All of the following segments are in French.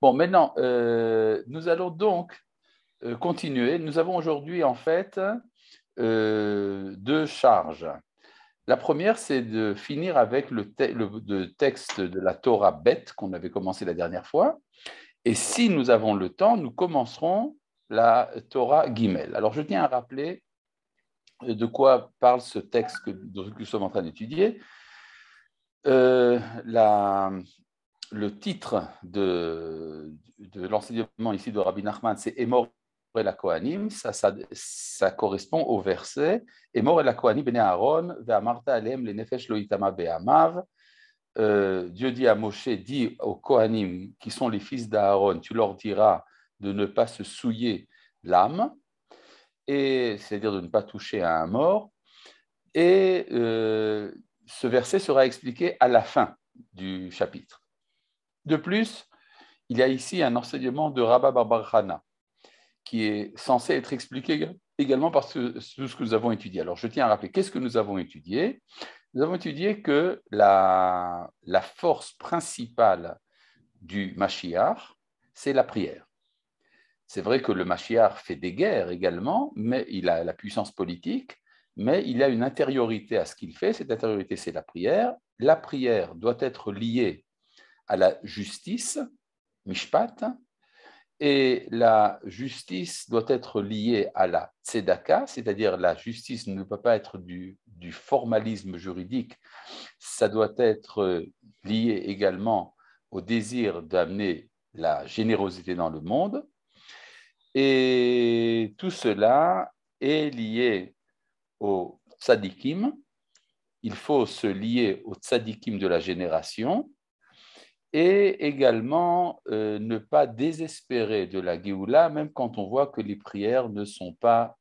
Bon, maintenant, nous allons donc continuer. Nous avons aujourd'hui, en fait, deux charges. La première, c'est de finir avec le texte de la Torah bête qu'on avait commencé la dernière fois. Et si nous avons le temps, nous commencerons la Torah Gimel. Alors, je tiens à rappeler de quoi parle ce texte que nous sommes en train d'étudier. Le titre de l'enseignement ici de Rabbi Nachman, c'est Emor et la Kohanim. Ça correspond au verset Emor et la Kohanim bene Aaron, ve'amarta alem le nefesh lo itama be'amav. Dieu dit à Moshe, dit aux Kohanim, qui sont les fils d'Aaron, tu leur diras de ne pas se souiller l'âme, et c'est-à-dire de ne pas toucher à un mort. Et ce verset sera expliqué à la fin du chapitre. De plus, il y a ici un enseignement de Rabba bar Chana qui est censé être expliqué également par tout ce que nous avons étudié. Alors, je tiens à rappeler, qu'est-ce que nous avons étudié? Nous avons étudié que la force principale du Mashiach, c'est la prière. C'est vrai que le Mashiach fait des guerres également, mais il a la puissance politique, mais il a une intériorité à ce qu'il fait. Cette intériorité, c'est la prière. La prière doit être liée à la justice, mishpat, et la justice doit être liée à la tzedaka, c'est-à-dire la justice ne peut pas être du formalisme juridique, ça doit être lié également au désir d'amener la générosité dans le monde, et tout cela est lié au tzadikim. Il faut se lier au tzadikim de la génération, et également ne pas désespérer de la Géoula, même quand on voit que les prières ne sont pas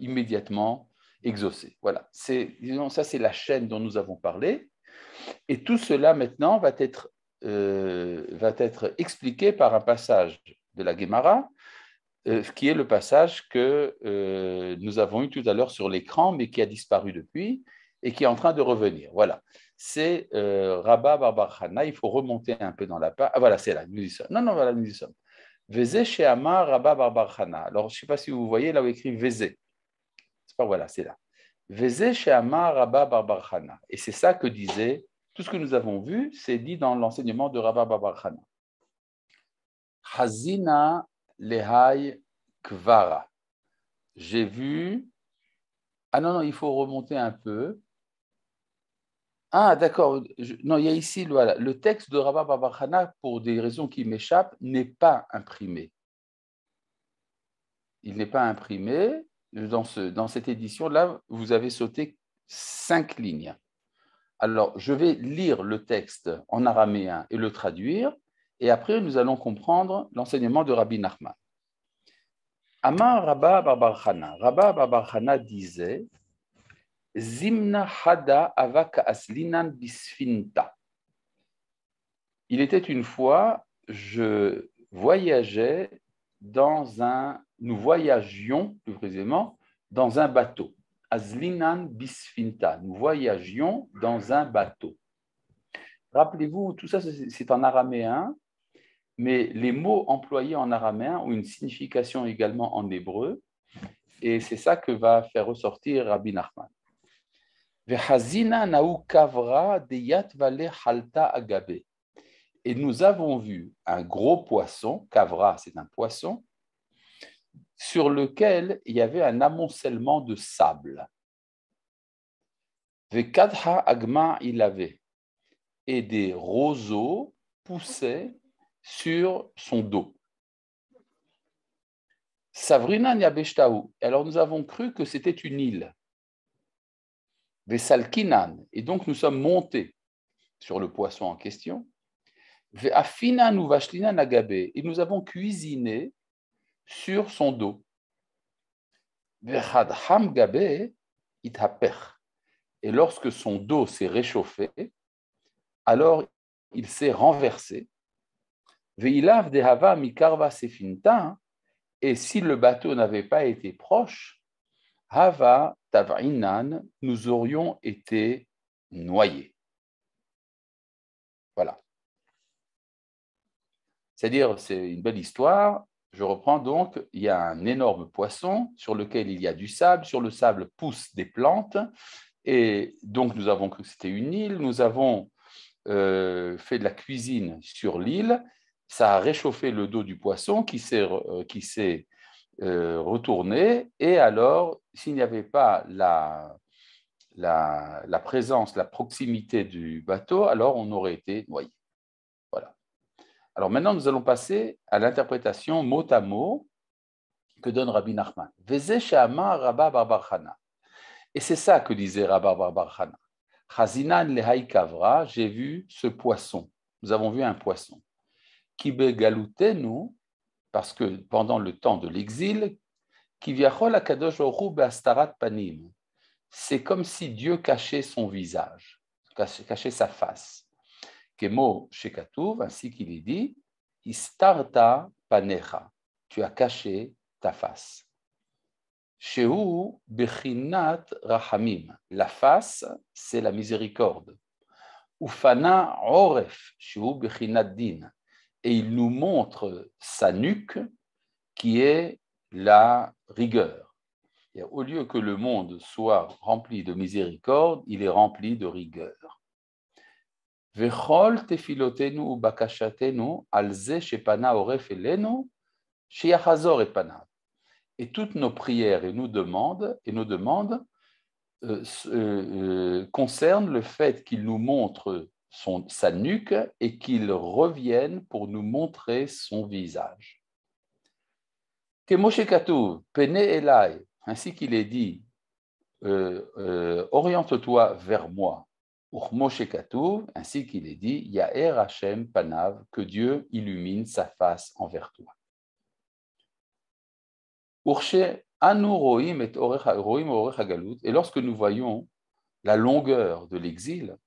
immédiatement exaucées. Voilà, disons, ça c'est la chaîne dont nous avons parlé, et tout cela maintenant va être expliqué par un passage de la Guémara, qui est le passage que nous avons eu tout à l'heure sur l'écran, mais qui a disparu depuis, et qui est en train de revenir. Voilà. C'est Rabba bar Chana. Il faut remonter un peu dans la page. Ah, voilà, c'est là. Nous y sommes. Non, voilà, nous y sommes. Vézé chez Amar Rabba bar Chana. Alors, je ne sais pas si vous voyez là où écrit Vézé. C'est pas, voilà, c'est là. Vézé chez Amar Rabba bar Chana. Et c'est ça que disait, tout ce que nous avons vu, c'est dit dans l'enseignement de Rabba bar Chana. Hazina lehai kvara. J'ai vu. Ah non, il faut remonter un peu. Ah, d'accord. Non, il y a ici voilà, le texte de Rabba bar Chana, pour des raisons qui m'échappent, n'est pas imprimé. Il n'est pas imprimé. Dans cette édition-là, vous avez sauté 5 lignes. Alors, je vais lire le texte en araméen et le traduire, et après, nous allons comprendre l'enseignement de Rabbi Nachman. Amar Rabba bar Chana. Rabba bar Chana disait Zimna hada avak aslinan bisfinta. Il était une fois, nous voyagions plus précisément dans un bateau. Aslinan bisfinta. Nous voyagions dans un bateau. Rappelez-vous, tout ça c'est en araméen, mais les mots employés en araméen ont une signification également en hébreu, et c'est ça que va faire ressortir Rabbi Nachman. Et nous avons vu un gros poisson, kavra, c'est un poisson, sur lequel il y avait un amoncellement de sable. Vekadha agma il avait, et des roseaux poussaient sur son dos. Savrina Nyabeshtaou. Alors nous avons cru que c'était une île. Vesalkinan. Et donc nous sommes montés sur le poisson en question. Ve'afina nuvashlina nagabe. Et nous avons cuisiné sur son dos. Ve'chadham gabe ithaper. Et lorsque son dos s'est réchauffé, alors il s'est renversé. Ve'ilav dehava mikarva sefinta. Et si le bateau n'avait pas été proche, Hava Tav'inan, nous aurions été noyés. Voilà. C'est-à-dire, c'est une belle histoire. Je reprends donc, il y a un énorme poisson sur lequel il y a du sable. Sur le sable poussent des plantes. Et donc, nous avons cru que c'était une île. Nous avons fait de la cuisine sur l'île. Ça a réchauffé le dos du poisson qui s'est retourné. Et alors, s'il n'y avait pas la présence, la proximité du bateau, alors on aurait été noyé. Voilà. Alors maintenant, nous allons passer à l'interprétation mot à mot que donne Rabbi Nachman. Veze she'amar Rabba bar bar Chana. Et c'est ça que disait Rabba bar bar Chana. Chazinan lehai kavra, j'ai vu ce poisson. Nous avons vu un poisson. Kibe galutenu, parce que pendant le temps de l'exil, kiviachol akadosh baruch hu be'astarat panim. C'est comme si Dieu cachait son visage, cachait sa face. Kemo shekatuv, ainsi qu'il est dit, istarta panecha, tu as caché ta face. Shehu bechinat rahamim, la face, c'est la miséricorde. Ufana oref, shehu bechinat din, et il nous montre sa nuque qui est la rigueur. Et au lieu que le monde soit rempli de miséricorde, il est rempli de rigueur. Vechol tefilotenu ubakashatenu alze shepana oref elenu sheyachazor epanav. Et toutes nos prières et nos demandes concernent le fait qu'il nous montre sa nuque et qu'il revienne pour nous montrer son visage. Kemoshe katuv, pene elai, ainsi qu'il est dit, oriente-toi vers moi. Uchmoshe katuv, ainsi qu'il est dit, Yaher Hashem panav, que Dieu illumine sa face envers toi. Urshe anu roim et orech hagalut, et lorsque nous voyons la longueur de l'exil,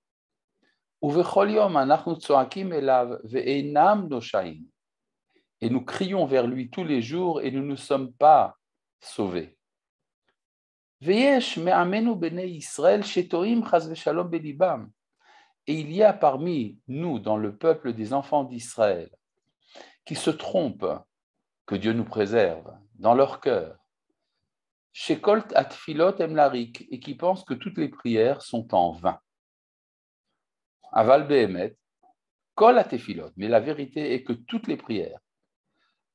uvechol yom anachnu tzoakim elav ve'einam noshaim, et nous crions vers lui tous les jours et nous ne sommes pas sauvés. Veyesh me'amenu bnei Israël shetoim chas v'shalom belibam, et il y a parmi nous, dans le peuple des enfants d'Israël, qui se trompent, que Dieu nous préserve, dans leur cœur, shekol atfilot emlarik, et qui pensent que toutes les prières sont en vain. Aval behemet, kol atefilot, mais la vérité est que toutes les prières,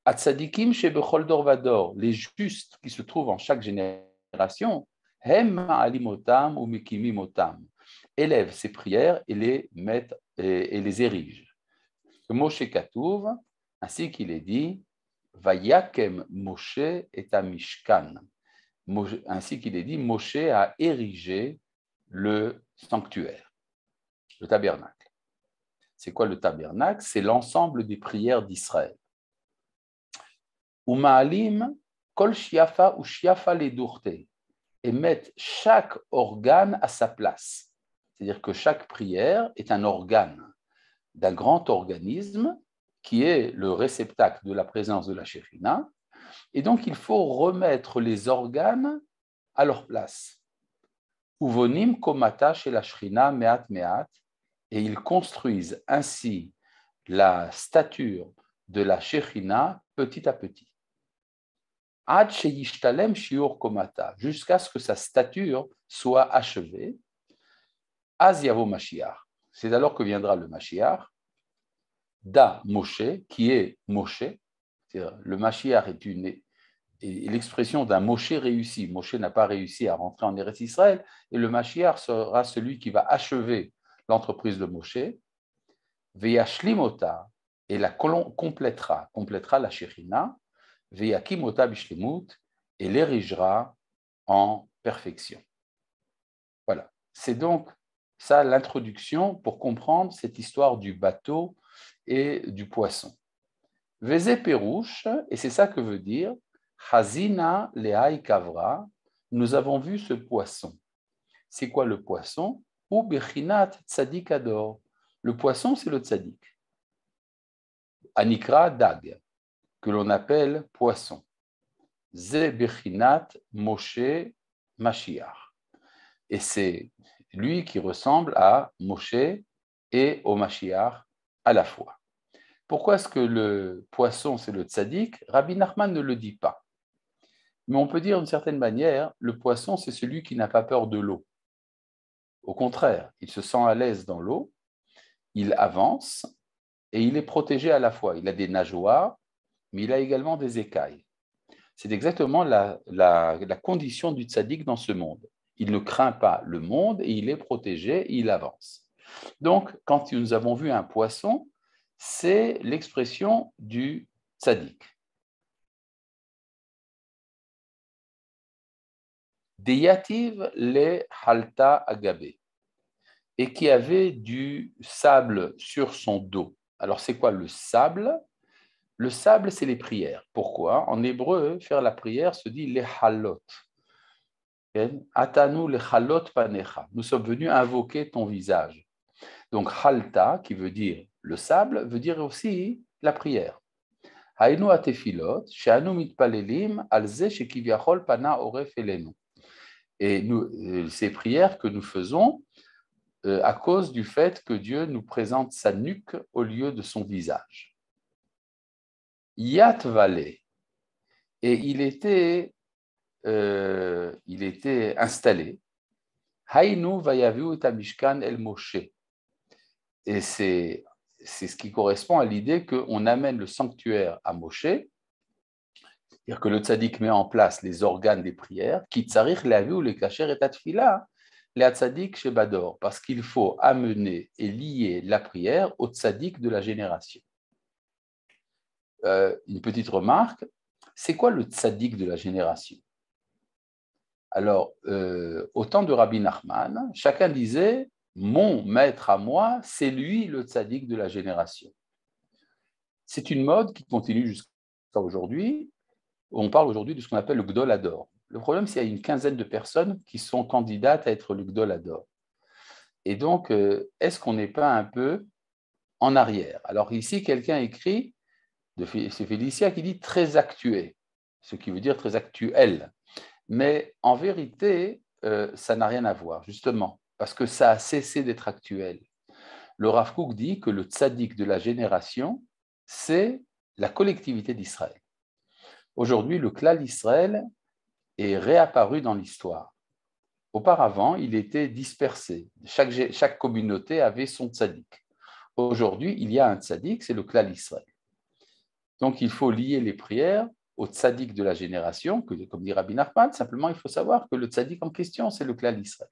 atzadikim shebechol dor vador, les justes qui se trouvent en chaque génération, hem alimotam ou mekimimotam, élèvent ces prières et les mettent et les érigent. Moshe Katuv, ainsi qu'il est dit, Vayakem Moshe et à Mishkan. Ainsi qu'il est dit, Moshe a érigé le sanctuaire, le tabernacle. C'est quoi le tabernacle? C'est l'ensemble des prières d'Israël. Umaalim kol shiafa ou shiafa ledurte, et mettent chaque organe à sa place. C'est-à-dire que chaque prière est un organe d'un grand organisme qui est le réceptacle de la présence de la Shekhinah, et donc il faut remettre les organes à leur place. Uvonim komata chez la Shekhinah meat meat, et ils construisent ainsi la stature de la Shekhinah petit à petit. Ad sheyishtalem shiur komata, jusqu'à ce que sa stature soit achevée. Az yavo Mashiach, c'est alors que viendra le Mashiach. Da Moshe, qui est Moshe, c'est-à-dire le Mashiach est l'expression d'un Moshe réussi. Moshe n'a pas réussi à rentrer en Eretz Israël, et le Mashiach sera celui qui va achever l'entreprise de Moshe. Veyashlimota, et la complétera la Shekhinah. Veyakimota bishlemut, et l'érigera en perfection. Voilà. C'est donc ça l'introduction pour comprendre cette histoire du bateau et du poisson. Veze perouche, et c'est ça que veut dire Hazina lehai kavra, nous avons vu ce poisson. C'est quoi le poisson? Ou bechinat tzadik ador. Le poisson, c'est le tzadik. Anikra dag, que l'on appelle poisson. Ze bechinat Moshe Mashiach. Et c'est lui qui ressemble à Moshe et au Mashiach à la fois. Pourquoi est-ce que le poisson, c'est le tzaddik? Rabbi Nachman ne le dit pas. Mais on peut dire d'une certaine manière, le poisson, c'est celui qui n'a pas peur de l'eau. Au contraire, il se sent à l'aise dans l'eau, il avance et il est protégé à la fois. Il a des nageoires, mais il a également des écailles. C'est exactement la condition du tzaddik dans ce monde. Il ne craint pas le monde et il est protégé et il avance. Donc, quand nous avons vu un poisson, c'est l'expression du tzaddik. Deyativ le halta agabe, et qui avait du sable sur son dos. Alors, c'est quoi le sable? Le sable, c'est les prières. Pourquoi? En hébreu, faire la prière se dit les halot. Atanu le halot panecha. Nous sommes venus invoquer ton visage. Donc, halta, qui veut dire le sable, veut dire aussi la prière. Hainu atefilot, she'anu mitpalelim, alze shekivyachol pana oref elenu. Et nous, ces prières que nous faisons à cause du fait que Dieu nous présente sa nuque au lieu de son visage. Yat vale, et il était installé. Hainu vayavu et mishkan el Moshe. Et c'est ce qui correspond à l'idée qu'on amène le sanctuaire à Moshe, c'est-à-dire que le tzaddik met en place les organes des prières, qui tsarich lehavi ou les kacher et atfila, les tzaddik shebador, parce qu'il faut amener et lier la prière au tzaddik de la génération. Une petite remarque, c'est quoi le tzaddik de la génération? Alors, au temps de Rabbi Nachman, chacun disait « mon maître à moi, c'est lui le tzaddik de la génération ». C'est une mode qui continue jusqu'à aujourd'hui. On parle aujourd'hui de ce qu'on appelle le Gdol Hador. Le problème, c'est qu'il y a une quinzaine de personnes qui sont candidates à être le Gdol Hador. Et donc, est-ce qu'on n'est pas un peu en arrière? Alors ici, quelqu'un écrit, c'est Félicia qui dit « très actué », ce qui veut dire « très actuel ». Mais en vérité, ça n'a rien à voir, justement, parce que ça a cessé d'être actuel. Le Rav Kook dit que le tzaddik de la génération, c'est la collectivité d'Israël. Aujourd'hui, le klal Israël est réapparu dans l'histoire. Auparavant, il était dispersé. Chaque communauté avait son tzaddik. Aujourd'hui, il y a un tzaddik, c'est le klal Israël. Donc, il faut lier les prières au tzaddik de la génération, que, comme dit Rabbi Nachman, simplement il faut savoir que le tzaddik en question, c'est le klal Israël.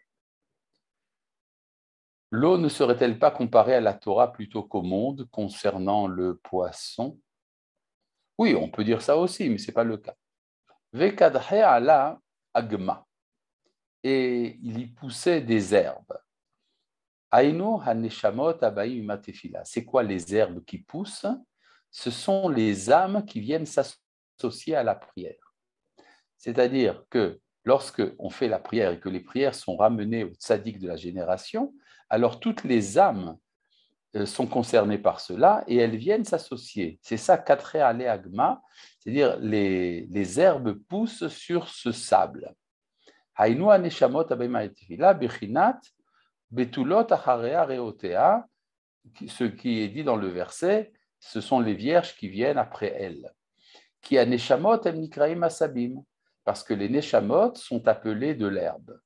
L'eau ne serait-elle pas comparée à la Torah plutôt qu'au monde concernant le poisson? Oui, on peut dire ça aussi, mais ce n'est pas le cas. Vekadhe ala agma, et il y poussait des herbes. Ainu haneshamot abaim matefila. C'est quoi les herbes qui poussent? Ce sont les âmes qui viennent s'associer à la prière. C'est-à-dire que lorsque on fait la prière et que les prières sont ramenées au tzaddik de la génération, alors toutes les âmes sont concernées par cela et elles viennent s'associer. C'est ça, katre ale agma, c'est-à-dire les herbes poussent sur ce sable. Hainu haneshamot abaim matefila bechinat betulot acharea reotea, ce qui est dit dans le verset, ce sont les vierges qui viennent après elles. Qui a neshamot em nikraim asabim, parce que les neshamot sont appelés de l'herbe.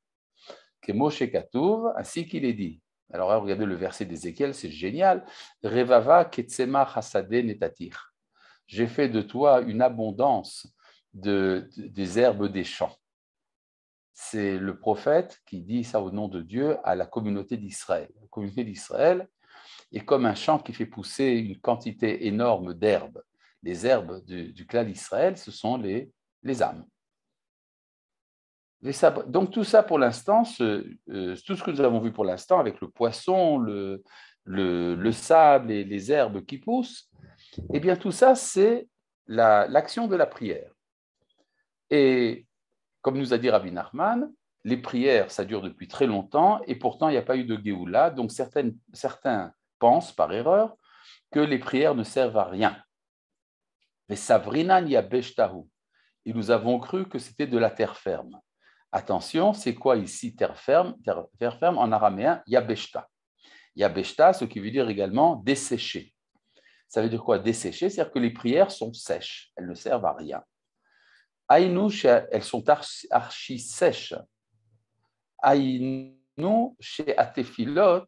Kemo shekatuv, ainsi qu'il est dit. Alors là, regardez le verset d'Ézéchiel, c'est génial. Revava ketsema hasade netatir. J'ai fait de toi une abondance des herbes des champs. C'est le prophète qui dit ça au nom de Dieu à la communauté d'Israël. La communauté d'Israël est comme un champ qui fait pousser une quantité énorme d'herbes. Les herbes du clan d'Israël, ce sont les âmes. Donc tout ça pour l'instant, tout ce que nous avons vu pour l'instant avec le poisson, le sable et les herbes qui poussent, eh bien tout ça c'est l'action de la prière. Et comme nous a dit Rabbi Nachman, les prières ça dure depuis très longtemps et pourtant il n'y a pas eu de Géoula, donc certains pensent par erreur que les prières ne servent à rien. Mais Savrinan Yabeshtahu, et nous avons cru que c'était de la terre ferme. Attention, c'est quoi ici terre ferme? Terre ferme en araméen, Yabeshta. Yabeshta, ce qui veut dire également desséché. Ça veut dire quoi? Desséchées, c'est-à-dire que les prières sont sèches, elles ne servent à rien. Aïnou, elles sont archi sèches. Aïnou, chez Atefilot,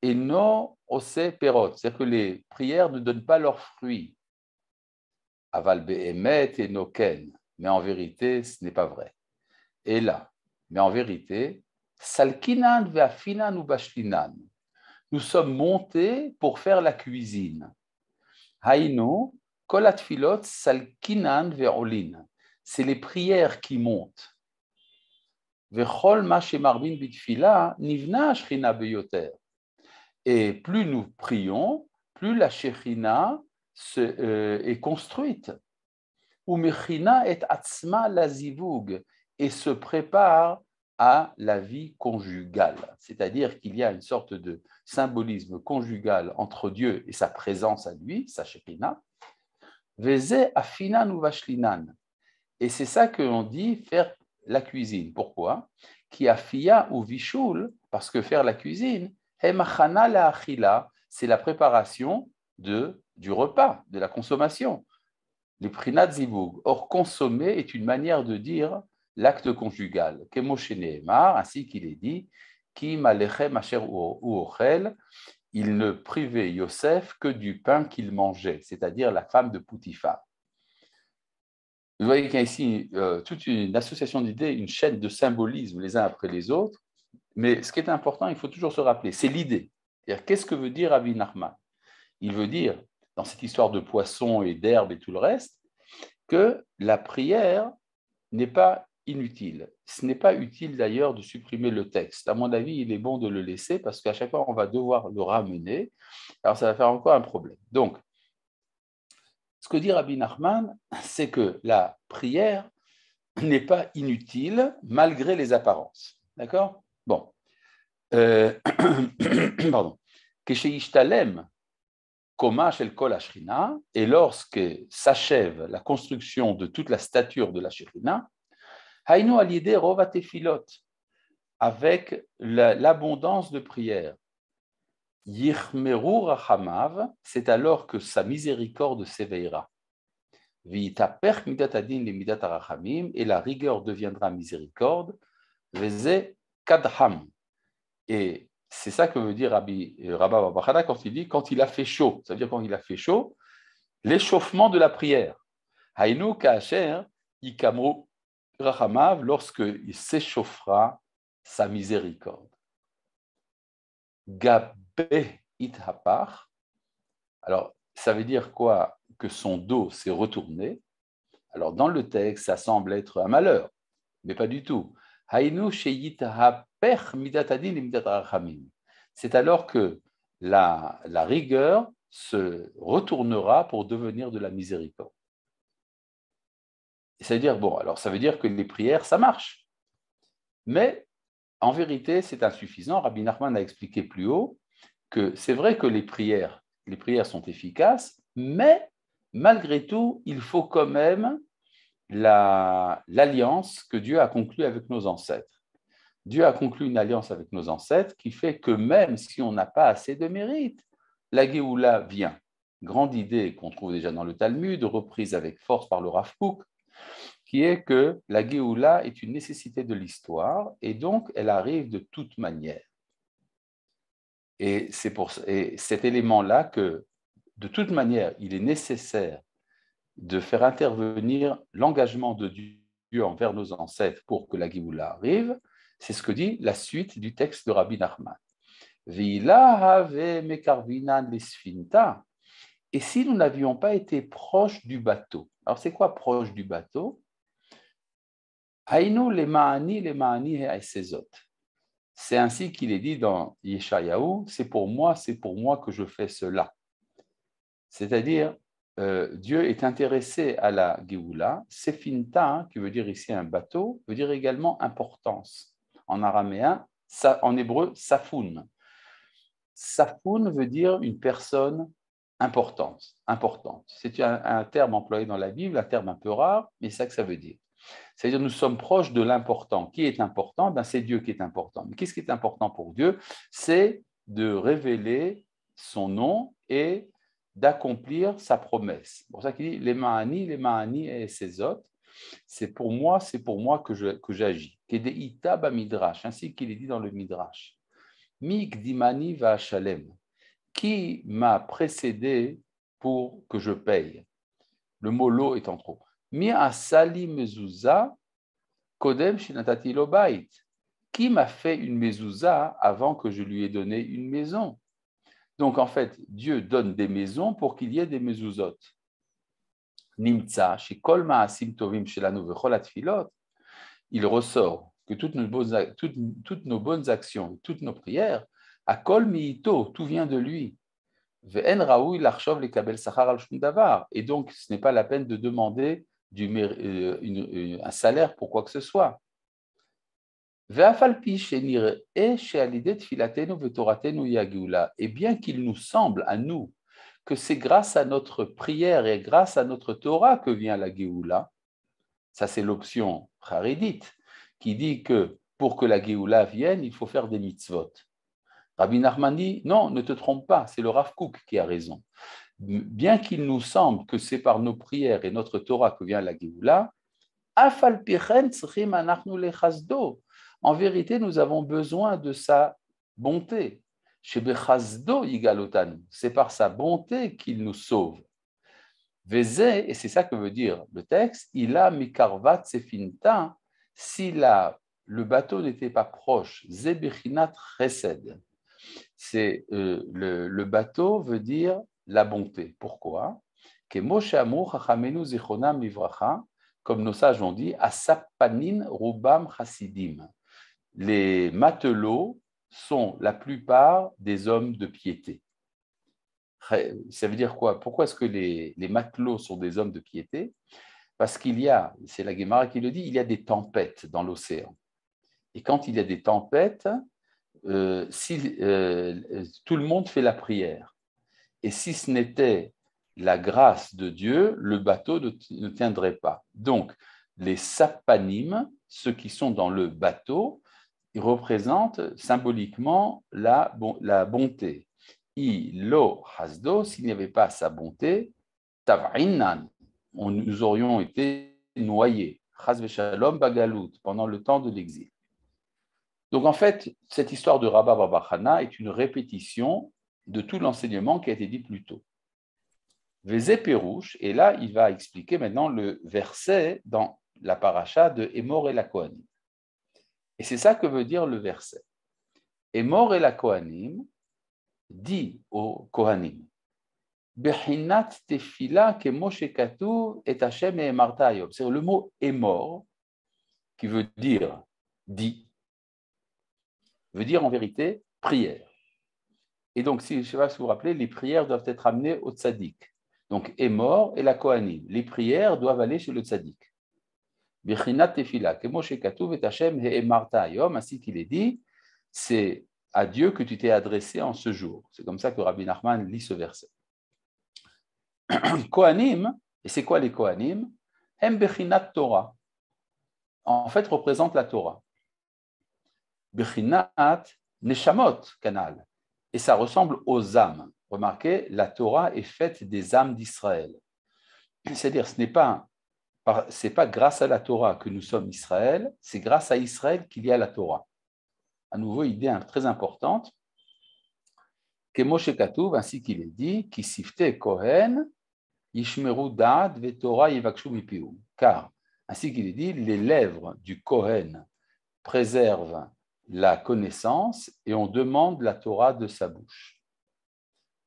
et non ose perot, c'est-à-dire que les prières ne donnent pas leurs fruits. Aval be'emet et noken, mais en vérité, ce n'est pas vrai. Et là, mais en vérité, salkinan ve'afinan ou bashlinan, nous sommes montés pour faire la cuisine. Haïnu, kolat filot, salkinan ve'olin, c'est les prières qui montent. Ve'chol ma shemarbin bitfila, nivna shrina beyoter. Et plus nous prions, plus la Shekhinah est construite. Ou Mechina et Atzma la zivug, et se prépare à la vie conjugale. C'est-à-dire qu'il y a une sorte de symbolisme conjugal entre Dieu et sa présence à lui, sa Shekhinah. Veze afinan ou vashlinan. Et c'est ça que l'on dit faire la cuisine. Pourquoi? Qui afia ou vishul, parce que faire la cuisine, c'est la préparation du repas, de la consommation. Les prinat zivug. Or, consommer est une manière de dire l'acte conjugal. Ainsi qu'il est dit, Ki malechem asher uochel, il ne privait Yosef que du pain qu'il mangeait, c'est-à-dire la femme de Poutifar. Vous voyez qu'il y a ici toute une association d'idées, une chaîne de symbolismes les uns après les autres. Mais ce qui est important, il faut toujours se rappeler, c'est l'idée. Qu'est-ce que veut dire Rabbi Nachman? Il veut dire, dans cette histoire de poissons et d'herbes et tout le reste, que la prière n'est pas inutile. Ce n'est pas utile d'ailleurs de supprimer le texte. À mon avis, il est bon de le laisser parce qu'à chaque fois, on va devoir le ramener. Alors, ça va faire encore un problème. Donc, ce que dit Rabbi Nachman, c'est que la prière n'est pas inutile malgré les apparences. D'accord? Bon. Pardon. Et lorsque s'achève la construction de toute la stature de la Shekhinah, Haïnu alidé rova tefilot, avec l'abondance de prières. Yichmeru rachamav, c'est alors que sa miséricorde s'éveillera. V'yitaper midat adin le midat arachamim, et la rigueur deviendra miséricorde. Veze kadham. Et c'est ça que veut dire Rabbi Bachana quand il dit quand il a fait chaud. Ça veut dire quand il a fait chaud, l'échauffement de la prière. Haïnu ka'asher ikamru rachamav, lorsqu'il s'échauffera sa miséricorde. Gabé ithapar. Alors, ça veut dire quoi? Que son dos s'est retourné. Alors, dans le texte, ça semble être un malheur, mais pas du tout. Haïnu sheyithaper midatadin et midat rachamim. C'est alors que la rigueur se retournera pour devenir de la miséricorde. C'est-à-dire, bon, alors ça veut dire que les prières, ça marche. Mais en vérité, c'est insuffisant. Rabbi Nachman a expliqué plus haut que c'est vrai que les prières sont efficaces, mais malgré tout, il faut quand même l'alliance que Dieu a conclue avec nos ancêtres. Dieu a conclu une alliance avec nos ancêtres qui fait que même si on n'a pas assez de mérite, la Géoula vient. Grande idée qu'on trouve déjà dans le Talmud, reprise avec force par le Rav Kook, qui est que la Géoula est une nécessité de l'histoire et donc elle arrive de toute manière. Et c'est pour cet élément-là que, de toute manière, il est nécessaire de faire intervenir l'engagement de Dieu envers nos ancêtres pour que la Géoula arrive. C'est ce que dit la suite du texte de Rabbi Nachman. Et si nous n'avions pas été proches du bateau? Alors, c'est quoi proche du bateau? Haïnu les ma'ani ha'esezot. C'est ainsi qu'il est dit dans Yeshayahu, c'est pour moi que je fais cela. C'est-à-dire, Dieu est intéressé à la Géoula. Sefinta, qui veut dire ici un bateau, veut dire également importance. En araméen, en hébreu, safoun. Safoun veut dire une personne importante. C'est un terme employé dans la Bible, un terme un peu rare, mais c'est ça que ça veut dire. C'est-à-dire nous sommes proches de l'important. Qui est important? C'est Dieu qui est important. Mais qu'est-ce qui est important pour Dieu? C'est de révéler son nom et d'accomplir sa promesse. C'est pour ça qu'il dit les Ma'ani et ses autres. C'est pour moi que j'agis. Kedeita ba midrash, ainsi qu'il est dit dans le midrash. Mi gdimani va shalem. Qui m'a précédé pour que je paye? Le mot lo est en trop. Mi asali mezouza kodem shinatati lo bait. Qui m'a fait une mezouza avant que je lui ai donné une maison? Donc en fait, Dieu donne des maisons pour qu'il y ait des mezuzot. Nimtza, chez Kol Ma'asim Tovim Shelanu Vechol Atfilot, il ressort que toutes nos bonnes actions, toutes nos prières, à Kol Miito, tout vient de lui. Ve'en Raoui Larchov le Kabel Sachar al Shum Davar. Et donc, ce n'est pas la peine de demander un salaire pour quoi que ce soit. Et bien qu'il nous semble à nous que c'est grâce à notre prière et grâce à notre Torah que vient la Géoula, ça c'est l'option charédite, qui dit que pour que la Géoula vienne, il faut faire des mitzvot. Rabbi Nachman dit, non, ne te trompe pas, c'est le Rav Kook qui a raison. Bien qu'il nous semble que c'est par nos prières et notre Torah que vient la Géoula, en vérité, nous avons besoin de sa bonté. C'est par sa bonté qu'il nous sauve. Et c'est ça que veut dire le texte, il a mikarvat sefinta, si le bateau n'était pas proche, zebechinat chesed. Le bateau veut dire la bonté. Pourquoi? Comme nos sages ont dit, asapanin rubam chasidim. Les matelots sont la plupart des hommes de piété. Ça veut dire quoi? Pourquoi est-ce que les matelots sont des hommes de piété? Parce qu'il y a, c'est la Guémara qui le dit, il y a des tempêtes dans l'océan. Et quand il y a des tempêtes, tout le monde fait la prière. Et si ce n'était la grâce de Dieu, le bateau ne tiendrait pas. Donc, les sapanim, ceux qui sont dans le bateau, ils représentent symboliquement la bonté. Lo hasdo, s'il n'y avait pas sa bonté, tavrinan, nous aurions été noyés, chas v'shalom bagalout, pendant le temps de l'exil. Donc en fait, cette histoire de Rabba Bar Chana est une répétition de tout l'enseignement qui a été dit plus tôt. Vézé Pérouche, et là il va expliquer maintenant le verset dans la paracha de Emor et la Kohanim. Et c'est ça que veut dire le verset. Emor et la Kohanim dit aux Kohanim, Bechinat tefila kemo shekatu et Hashem et Emarta Ayom. C'est le mot Emor qui veut dire dit, veut dire en vérité prière. Et donc, je ne sais pas si vous vous rappelez, les prières doivent être amenées au tzaddik. Donc, Emor et la Kohanim, les prières doivent aller chez le tzaddik. Bechinat tefila kemo shekatu et Hashem et Emarta Ayom, ainsi qu'il est dit, c'est à Dieu que tu t'es adressé en ce jour. C'est comme ça que Rabbi Nachman lit ce verset. Kohanim, et c'est quoi les Kohanim? Hem bechinat Torah. En fait, représente la Torah. Bechinat neshamot kanal. Et ça ressemble aux âmes. Remarquez, la Torah est faite des âmes d'Israël. C'est-à-dire, ce n'est pas grâce à la Torah que nous sommes Israël, c'est grâce à Israël qu'il y a la Torah. À nouveau, idée très importante. Kemoshe Katuv, ainsi qu'il est dit, qui sifte Kohen, Yishmeru Da'at ve Torah yivakshu mipiu. Car, ainsi qu'il est dit, les lèvres du Kohen préservent la connaissance et on demande la Torah de sa bouche.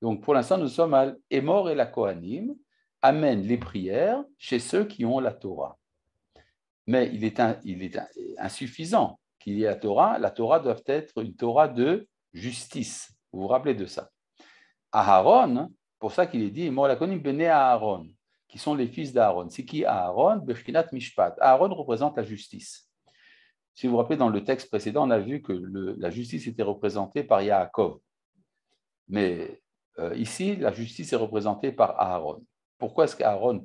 Donc, pour l'instant, nous sommes à Emor et la Kohanim amènent les prières chez ceux qui ont la Torah. Mais il est insuffisant qu'il y ait la Torah doit être une Torah de justice. Vous vous rappelez de ça. Aaron, pour ça qu'il est dit, Aaron, qui sont les fils d'Aaron. C'est qui Aaron? Bechinat Mishpat. Aaron représente la justice. Si vous vous rappelez, dans le texte précédent, on a vu que la justice était représentée par Yaakov. Mais ici, la justice est représentée par Aaron. Pourquoi est-ce qu'Aaron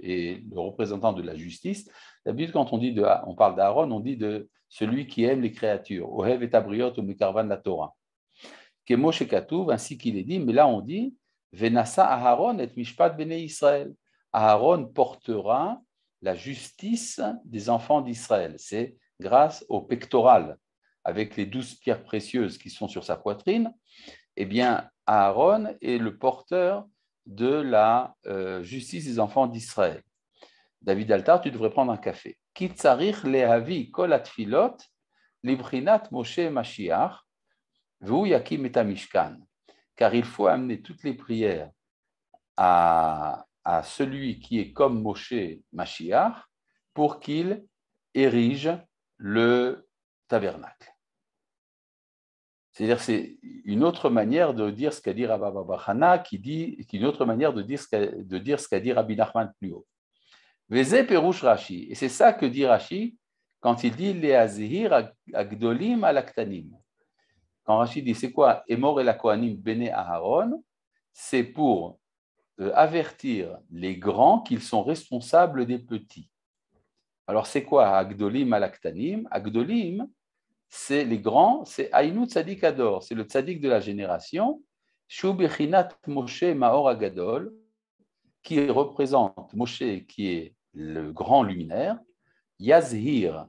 est le représentant de la justice? D'habitude, quand on parle d'Aaron, on dit de celui qui aime les créatures. Ohev et Abriot ou Mekarvan la Torah. Kemo Shekatuv, ainsi qu'il est dit, mais là on dit Venasa Aharon et Mishpat Bnei Israël. Aharon portera la justice des enfants d'Israël. C'est grâce au pectoral, avec les 12 pierres précieuses qui sont sur sa poitrine. Eh bien, Aaron est le porteur de la justice des enfants d'Israël. David Altar, tu devrais prendre un café. Ki tsarich lehavi kol atfilot librinat Moshe Mashiach v'hu yakim et hamishkan. Car il faut amener toutes les prières à celui qui est comme Moshe Mashiach pour qu'il érige le tabernacle. C'est-à-dire, c'est une autre manière de dire ce qu'a dit Rabba Bar Hana, une autre manière de dire ce qu'a dit Rabbi Nachman plus haut. Veze perush Rashi, et c'est ça que dit Rashi quand il dit Leazihir agdolim alaktanim. Quand Rashi dit c'est quoi Emor el Kohanim bene Aharon, c'est pour avertir les grands qu'ils sont responsables des petits. Alors c'est quoi agdolim alaktanim? Agdolim, c'est les grands, c'est Aïnou Tzadik Ador, c'est le Tzadik de la génération, Shu Bechinat Moshe Maor Agadol, qui représente Moshe, qui est le grand luminaire, Yazhir,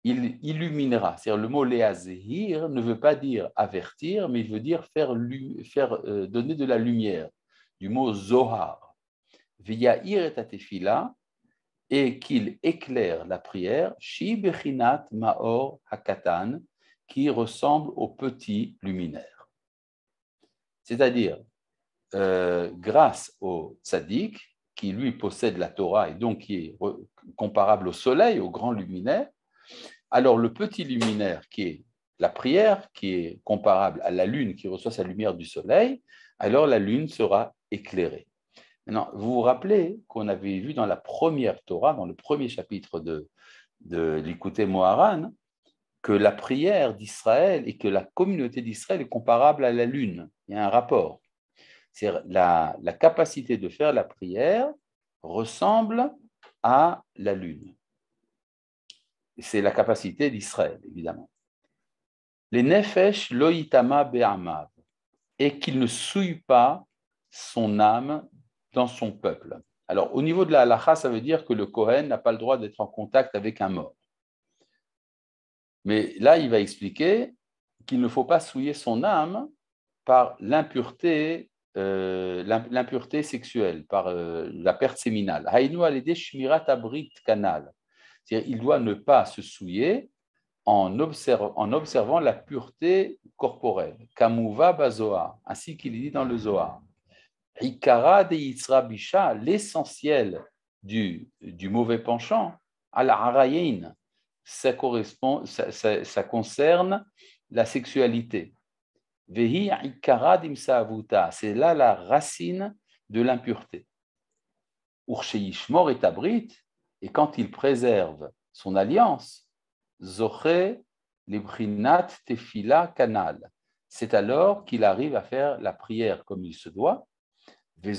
il illuminera. C'est-à-dire le mot Leazhir ne veut pas dire avertir, mais il veut dire faire donner de la lumière, du mot Zohar. V'ya'ir et atefila, et qu'il éclaire la prière, Shi Bechinat Maor Hakatan, qui ressemble au petit luminaire. C'est-à-dire, grâce au tzaddik, qui lui possède la Torah et donc qui est comparable au soleil, au grand luminaire, alors le petit luminaire qui est la prière, qui est comparable à la lune qui reçoit sa lumière du soleil, alors la lune sera éclairée. Maintenant, vous vous rappelez qu'on avait vu dans la première Torah, dans le premier chapitre de l'Ikouté Moharan, que la prière d'Israël et que la communauté d'Israël est comparable à la lune. Il y a un rapport. C'est la capacité de faire la prière ressemble à la lune. C'est la capacité d'Israël, évidemment. Les nefesh loïtama be'amav, et qu'il ne souille pas son âme dans son peuple. Alors, au niveau de la halakha, ça veut dire que le Kohen n'a pas le droit d'être en contact avec un mort. Mais là, il va expliquer qu'il ne faut pas souiller son âme par l'impureté sexuelle, par la perte séminale. Haïnu alede shmirat abrit kanal. C'est-à-dire, il doit ne pas se souiller en observant la pureté corporelle. Kamuva bazoa, ainsi qu'il est dit dans le Zohar. Ikara de Yitzra Bisha, l'essentiel du mauvais penchant, al harayin, ça concerne la sexualité. Vehi ikara dimsa avuta, c'est là la racine de l'impureté. Ursheyishmor et abrit, et quand il préserve son alliance, zoche librinat tefila kanal, c'est alors qu'il arrive à faire la prière comme il se doit. Et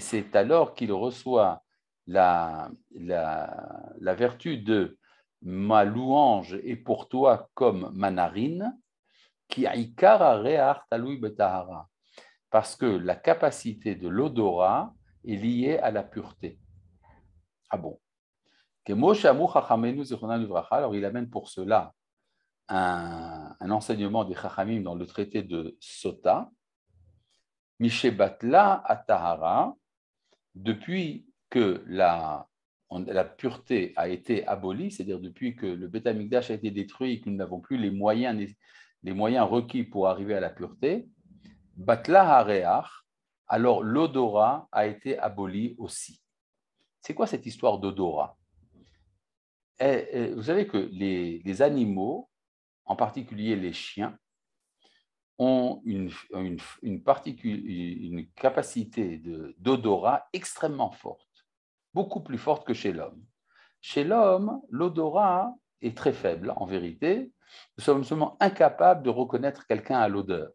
c'est alors qu'il reçoit la vertu de ma louange est pour toi comme ma narine, qui parce que la capacité de l'odorat est liée à la pureté. Ah bon? Alors il amène pour cela un enseignement des Chachamim dans le traité de Sota, Mishebatla Atahara, depuis que la pureté a été abolie, c'est-à-dire depuis que le Beth Amikdash a été détruit et que nous n'avons plus les moyens requis pour arriver à la pureté, Batla Hareach, alors l'odorat a été aboli aussi. C'est quoi cette histoire d'odorat? Vous savez que les animaux, en particulier les chiens, ont une capacité d'odorat extrêmement forte, beaucoup plus forte que chez l'homme. Chez l'homme, l'odorat est très faible, en vérité. Nous sommes seulement incapables de reconnaître quelqu'un à l'odeur,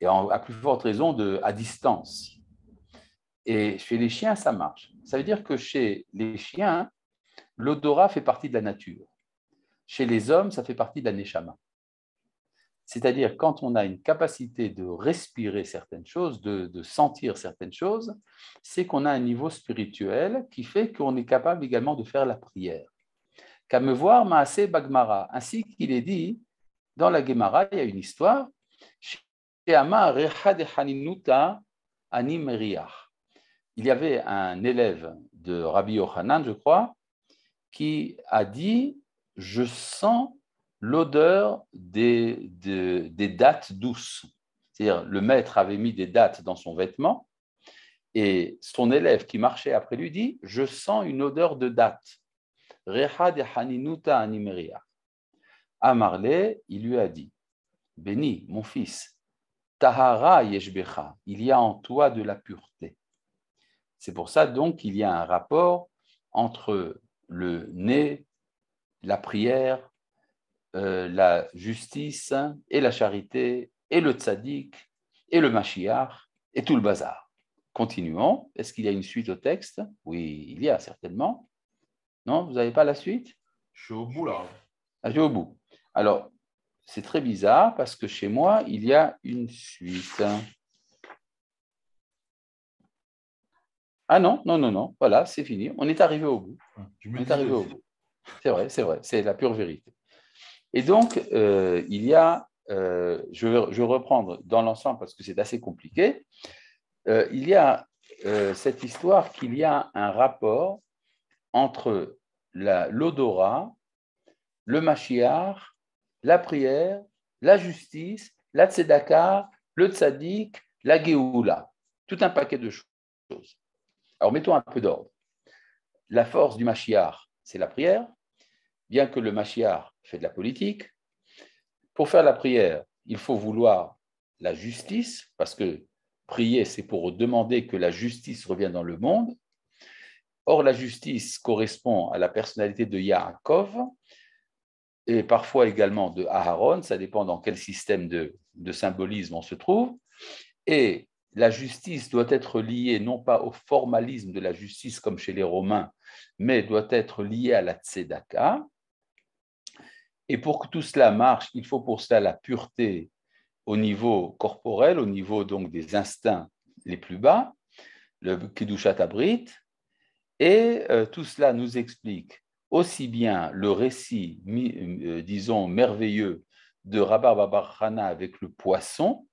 et à plus forte raison à distance. Et chez les chiens, ça marche. Ça veut dire que chez les chiens, l'odorat fait partie de la nature. Chez les hommes, ça fait partie de la neshama. C'est-à-dire quand on a une capacité de respirer certaines choses, de sentir certaines choses, c'est qu'on a un niveau spirituel qui fait qu'on est capable également de faire la prière. Qu'à me voir Maaseh Bagmara, ainsi qu'il est dit dans la Gemara, il y a une histoire. Il y avait un élève de Rabbi Yochanan, je crois, qui a dit « Je sens l'odeur des dattes douces ». C'est-à-dire, le maître avait mis des dattes dans son vêtement et son élève qui marchait après lui dit « Je sens une odeur de dattes ». Reha de haninuta animeria. Amarle, il lui a dit « Béni, mon fils, tahara yeshbecha, il y a en toi de la pureté ». C'est pour ça donc qu'il y a un rapport entre le nez, la prière, la justice et la charité et le tzaddik et le Mashiach et tout le bazar. Continuons. Est-ce qu'il y a une suite au texte? Oui, il y a certainement. Non, vous n'avez pas la suite? Je suis au bout là. Ah, je suis au bout. Alors, c'est très bizarre parce que chez moi, il y a une suite. Ah non, non, non, non. Voilà, c'est fini. On est arrivé au bout. On est arrivé au bout. C'est vrai, c'est la pure vérité. Et donc, il y a, je vais reprendre dans l'ensemble parce que c'est assez compliqué, il y a cette histoire qu'il y a un rapport entre l'odorat, le Mashiach, la prière, la justice, la tzedaka, le tzaddik, la Géoula. Tout un paquet de choses. Alors, mettons un peu d'ordre. La force du Mashiach, c'est la prière, bien que le Mashiach fait de la politique. Pour faire la prière, il faut vouloir la justice, parce que prier, c'est pour demander que la justice revienne dans le monde. Or, la justice correspond à la personnalité de Yaakov et parfois également de Aharon, ça dépend dans quel système de symbolisme on se trouve. Et la justice doit être liée non pas au formalisme de la justice comme chez les Romains, mais doit être liée à la tzedaka. Et pour que tout cela marche, il faut pour cela la pureté au niveau corporel, au niveau donc des instincts les plus bas, le Kedushat Abrit, et tout cela nous explique aussi bien le récit, disons, merveilleux de Rabbi Bar Hana avec le poisson,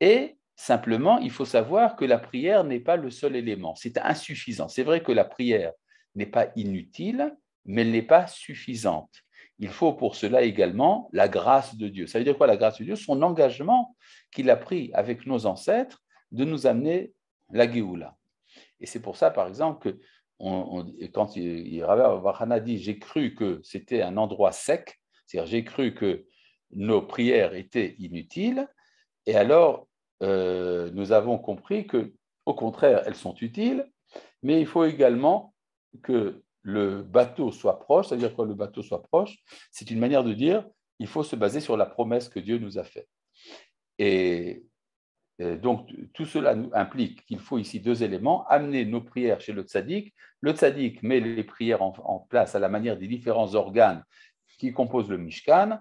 et simplement, il faut savoir que la prière n'est pas le seul élément, c'est insuffisant. C'est vrai que la prière n'est pas inutile, mais elle n'est pas suffisante. Il faut pour cela également la grâce de Dieu. Ça veut dire quoi la grâce de Dieu? Son engagement qu'il a pris avec nos ancêtres de nous amener la Géoula. Et c'est pour ça, par exemple, que quand Rabbi Bar Hana dit « j'ai cru que c'était un endroit sec », c'est-à-dire j'ai cru que nos prières étaient inutiles, et alors nous avons compris que, au contraire, elles sont utiles, mais il faut également que le bateau soit proche. C'est-à-dire que le bateau soit proche, c'est une manière de dire il faut se baser sur la promesse que Dieu nous a faite. Et donc, tout cela implique qu'il faut ici deux éléments, amener nos prières chez le tzaddik. Le tzaddik met les prières en place à la manière des différents organes qui composent le Mishkan.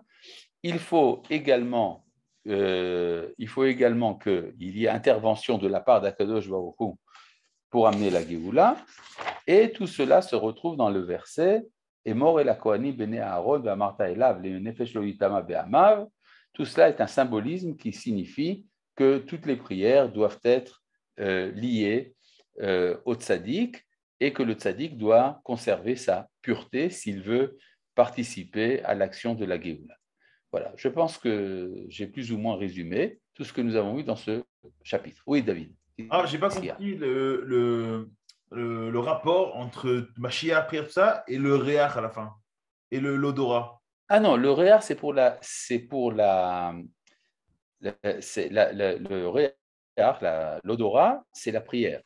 Il faut également qu'il y ait intervention de la part d'Akadosh Baruch Hu pour amener la Géoula. Et tout cela se retrouve dans le verset « Et mort et la Kohanim bene Aaron ve'amarta elav le nefesh lo yitama be'amav ». Tout cela est un symbolisme qui signifie que toutes les prières doivent être liées au tzaddik et que le tzaddik doit conserver sa pureté s'il veut participer à l'action de la Géoula. Voilà, je pense que j'ai plus ou moins résumé tout ce que nous avons vu dans ce chapitre. Oui, David. Ah, j'ai pas compris le rapport entre Mashiach, prière, tout ça, et le Réach à la fin, et l'odorat. Ah non, le réach, le réach, l'odorat, c'est la prière.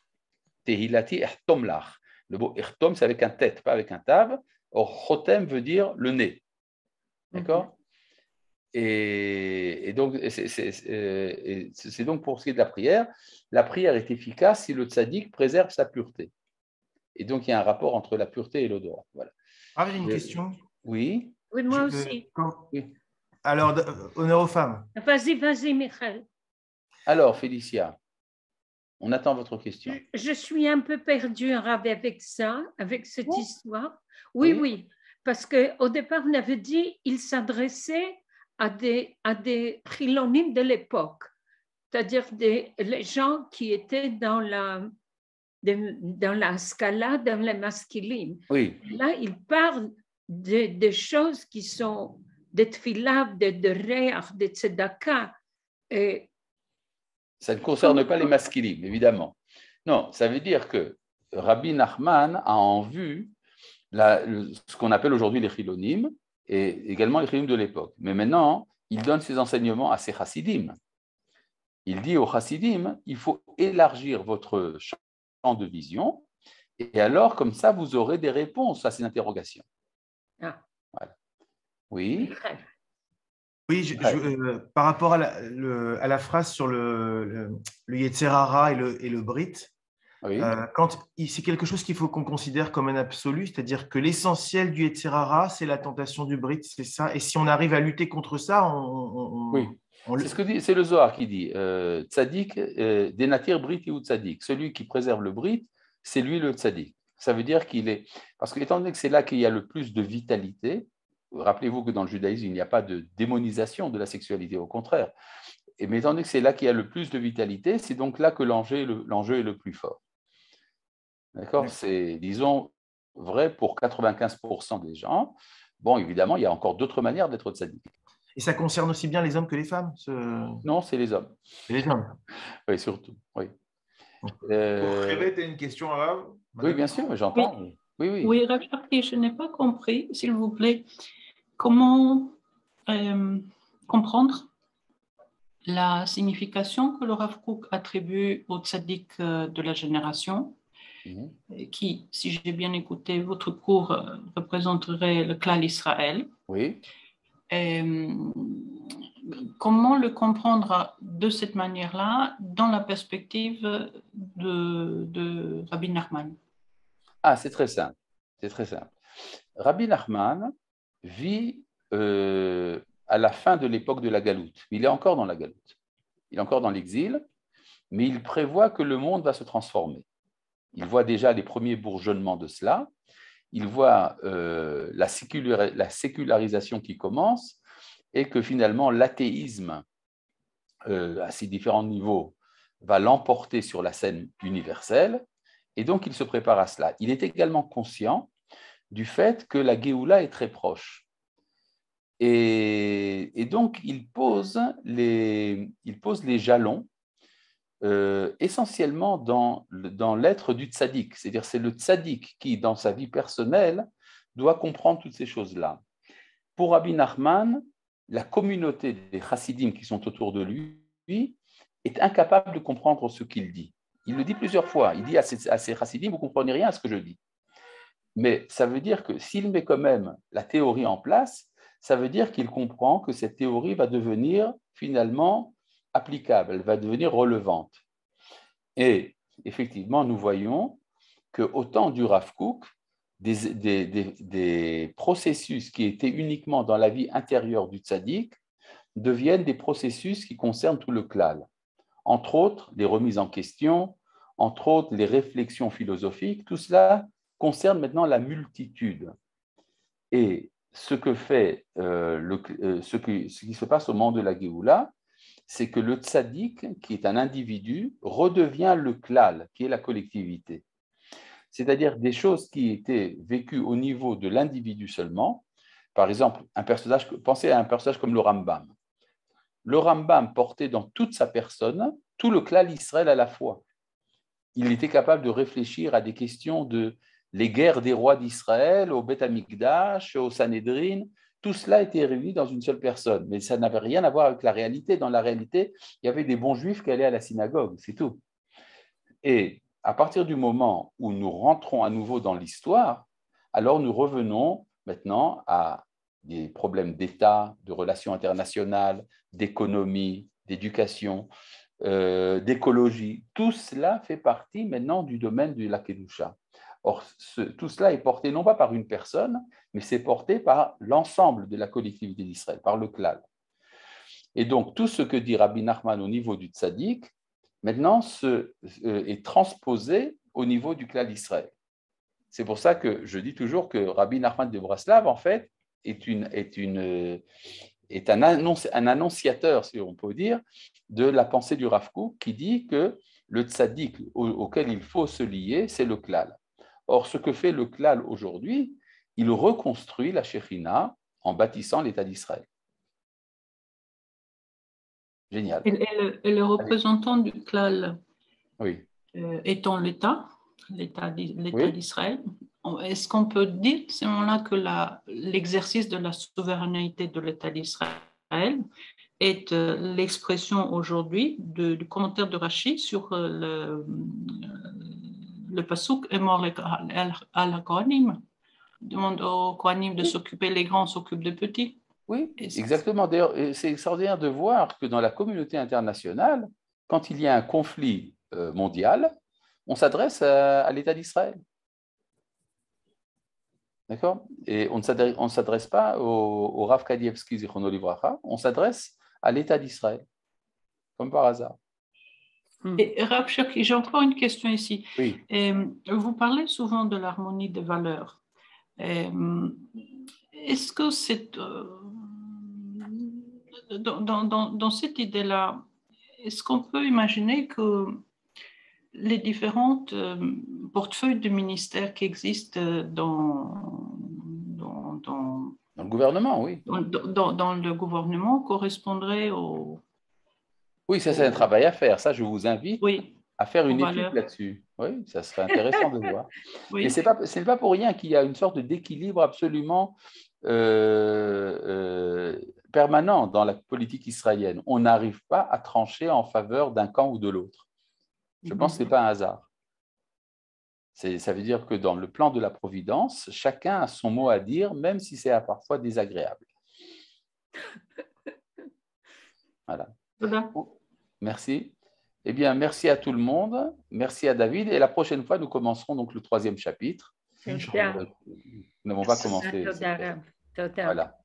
Tehilati ertom lach. Le mot ertom, c'est avec un tête, pas avec un tav. Or, chotem veut dire le nez. D'accord? Et donc, c'est donc pour ce qui est de la prière. La prière est efficace si le tzaddik préserve sa pureté. Et donc, il y a un rapport entre la pureté et l'odorat. Voilà. Ah, j'ai une question. Oui. Oui, moi aussi. Oui. Alors, honneur aux femmes. Vas-y, Michael. Alors, Félicia, on attend votre question. Je suis un peu perdue avec ça, avec cette Bon. histoire. Oui, Oui. oui, parce qu'au départ, on avait dit qu'il s'adressait à des chilonimes de l'époque, c'est-à-dire les gens qui étaient dans la scala, dans les masculines. Oui. Là, il parle de choses qui sont de tfilah, de réach, de tzedaka. Et Ça ne concerne pas les masculines, évidemment. Non, ça veut dire que Rabbi Nachman a en vue ce qu'on appelle aujourd'hui les chilonimes et également les chilonimes de l'époque. Mais maintenant, il donne ses enseignements à ses chassidim. Il dit aux chassidim, il faut élargir votre champ de vision et alors, comme ça, vous aurez des réponses à ces interrogations. Ah. Voilà. Oui. Oui, par rapport à la phrase sur le Yetzer Hara et le Brit, Oui. C'est quelque chose qu'il faut qu'on considère comme un absolu, c'est-à-dire que l'essentiel du Yetzer Hara, c'est la tentation du Brit, c'est ça. Et si on arrive à lutter contre ça, oui. C'est ce que dit, c'est le Zohar qui dit Tzadik, Denatir Brit ou Tzadik. Celui qui préserve le Brit, c'est lui le Tzadik. Ça veut dire qu'il est. Parce que, étant donné que c'est là qu'il y a le plus de vitalité, rappelez-vous que dans le judaïsme, il n'y a pas de démonisation de la sexualité, au contraire. Mais étant donné que c'est là qu'il y a le plus de vitalité, c'est donc là que l'enjeu est le plus fort. D'accord ? C'est, disons, vrai pour 95% des gens. Bon, évidemment, il y a encore d'autres manières d'être tzaddik. Et ça concerne aussi bien les hommes que les femmes Non, c'est les hommes. C'est les hommes. Oui, surtout. Oui. Pour Révet, tu as une question arabe? Oui, bien sûr, j'entends. Oui, Rav Sharki, je n'ai pas compris, s'il vous plaît, comment comprendre la signification que le Rav Kook attribue au tzaddik de la génération, qui, si j'ai bien écouté votre cours, représenterait le clan Israël. Oui. Comment le comprendre de cette manière-là dans la perspective de Rabbi Nachman? Ah, c'est très simple. C'est très simple. Rabbi Nachman vit à la fin de l'époque de la Galoute. Il est encore dans la Galoute. Il est encore dans l'exil, mais il prévoit que le monde va se transformer. Il voit déjà les premiers bourgeonnements de cela. Il voit la sécularisation qui commence et que finalement l'athéisme, à ses différents niveaux, va l'emporter sur la scène universelle. Et donc, il se prépare à cela. Il est également conscient du fait que la Géoula est très proche. Et donc, il pose les jalons essentiellement dans l'être du tzaddik. C'est-à-dire, c'est le tzaddik qui, dans sa vie personnelle, doit comprendre toutes ces choses-là. Pour Rabbi Nachman, la communauté des chassidim qui sont autour de lui est incapable de comprendre ce qu'il dit. Il le dit plusieurs fois. Il dit à ses chassidim, vous ne comprenez rien à ce que je dis. Mais ça veut dire que s'il met quand même la théorie en place, ça veut dire qu'il comprend que cette théorie va devenir finalement applicable, elle va devenir relevante. Et effectivement, nous voyons qu'au temps du Rav Kook, des processus qui étaient uniquement dans la vie intérieure du tzaddik deviennent des processus qui concernent tout le klal. Entre autres, les remises en question, entre autres, les réflexions philosophiques, tout cela concerne maintenant la multitude. Et ce que fait, ce qui se passe au moment de la Géoula, c'est que le tzaddik, qui est un individu, redevient le klal, qui est la collectivité. C'est-à-dire des choses qui étaient vécues au niveau de l'individu seulement. Par exemple, pensez à un personnage comme le Rambam. Le Rambam portait dans toute sa personne tout le klal Israël à la fois. Il était capable de réfléchir à des questions de les guerres des rois d'Israël, au Beth Amikdash, au Sanhédrin. Tout cela était réuni dans une seule personne. Mais ça n'avait rien à voir avec la réalité. Dans la réalité, il y avait des bons juifs qui allaient à la synagogue, c'est tout. Et à partir du moment où nous rentrons à nouveau dans l'histoire, alors nous revenons maintenant à des problèmes d'État, de relations internationales, d'économie, d'éducation, d'écologie. Tout cela fait partie maintenant du domaine de la Kedusha. Or, tout cela est porté non pas par une personne, mais c'est porté par l'ensemble de la collectivité d'Israël, par le klal. Et donc, tout ce que dit Rabbi Nachman au niveau du tzaddik, maintenant, est transposé au niveau du Klal Israël. C'est pour ça que je dis toujours que Rabbi Nachman de Braslav, en fait, est un annonciateur, si on peut dire, de la pensée du Rav Kook, qui dit que le tzaddik auquel il faut se lier, c'est le Klal. Or, ce que fait le Klal aujourd'hui, il reconstruit la Shekhinah en bâtissant l'État d'Israël. Génial. Et le représentant du Klal oui. Étant l'État oui. d'Israël, est-ce qu'on peut dire à ce moment-là que l'exercice de la souveraineté de l'État d'Israël est l'expression aujourd'hui du commentaire de Rashi sur le passouk Emor al Kohanim, demande aux Kohanim de s'occuper, les grands s'occupent des petits. Oui, exactement. D'ailleurs, c'est extraordinaire de voir que dans la communauté internationale, quand il y a un conflit mondial, on s'adresse à l'État d'Israël. D'accord? Et on ne s'adresse pas au Rav Kadievski Zichrono Livracha, on s'adresse à l'État d'Israël, comme par hasard. Et Rav Cherki, j'ai encore une question ici. Oui. Vous parlez souvent de l'harmonie des valeurs. Est-ce que c'est dans cette idée-là, est-ce qu'on peut imaginer que les différentes portefeuilles de ministères qui existent dans le gouvernement, oui. Dans le gouvernement correspondraient au... Oui, ça c'est un travail à faire. Ça, je vous invite à faire une étude valeurs. Là-dessus. Oui, ça serait intéressant de voir. Oui. Mais ce n'est pas pour rien qu'il y a une sorte d'équilibre absolument permanent dans la politique israélienne. On n'arrive pas à trancher en faveur d'un camp ou de l'autre. Je pense que ce n'est pas un hasard. Ça veut dire que dans le plan de la providence, chacun a son mot à dire, même si c'est parfois désagréable. Voilà. Merci. Eh bien, merci à tout le monde. Merci à David. Et la prochaine fois, nous commencerons donc le 3e chapitre. Nous n'avons pas commencé. Voilà.